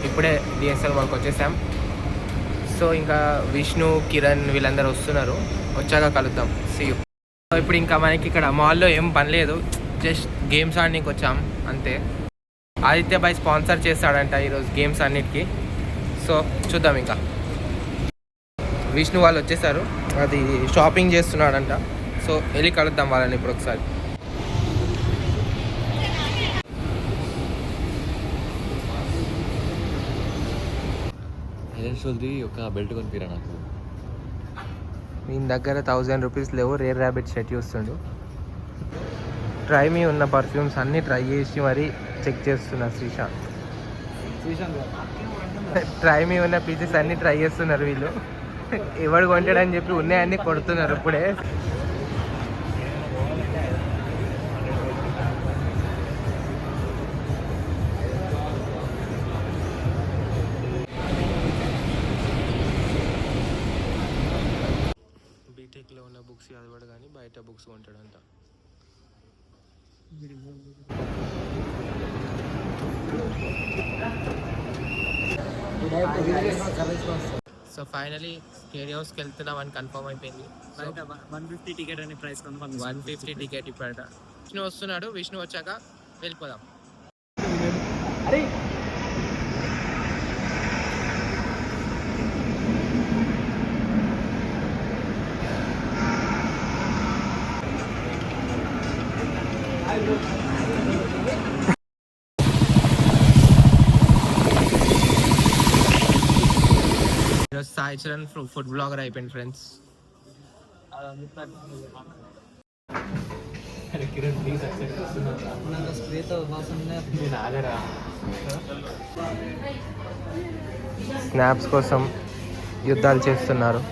ఇప్పుడే డిఎస్ఎల్ వాళ్ళకి వచ్చేసాం. సో ఇంకా విష్ణు, కిరణ్ వీళ్ళందరూ వస్తున్నారు. వచ్చాక కలుద్దాం. See you. ఇప్పుడు ఇంకా మనకి ఇక్కడ మాల్లో ఏం పని లేదు, జస్ట్ గేమ్స్ ఆడడానికి వచ్చాం అంతే. ఆదిత్య బాయ్ స్పాన్సర్ చేస్తాడంట ఈరోజు గేమ్స్ అన్నిటికీ. సో చూద్దాం. ఇంకా విష్ణు వాళ్ళు వచ్చేసారు, అది షాపింగ్ చేస్తున్నాడంట. సో వెళ్ళి కలుద్దాం వాళ్ళని ఇప్పుడు ఒకసారి. ఒక బెల్ట్ కొనిపిరా నాకు. దీని దగ్గర 1000 రూపీస్ లేవు. రేర్ ర్యాబిట్ షర్ట్ చూస్తుండు. ట్రై మీ ఉన్న పర్ఫ్యూమ్స్ అన్నీ ట్రై చేసి మరీ చెక్ చేస్తున్నారు శ్రీశాంత్. ట్రై మీ ఉన్న పీసెస్ అన్నీ ట్రై చేస్తున్నారు వీళ్ళు. ఎవడు కొంటాడని చెప్పి ఉన్నాయన్నీ కొడుతున్నారు ఇప్పుడే. బీటెక్లో ఉన్న బుక్స్ చదవడు కానీ బయట బుక్స్ కొంటాడంట. సో ఫైనలీ స్టేడియం హౌస్కి వెళ్తున్నాం అని కన్ఫర్మ్ అయిపోయింది. 150 టికెట్ అనే ప్రైస్ 150 టికెట్ ఇప్పుడట. విష్ణు వస్తున్నాడు, విష్ణు వచ్చాక వెళ్ళిపోదాం. అరే సాయి చరణ్ ఫుడ్ బ్లాగర్ అయిపోయింది ఫ్రెండ్స్. స్నాప్స్ కోసం యుద్ధాలు చేస్తున్నారు.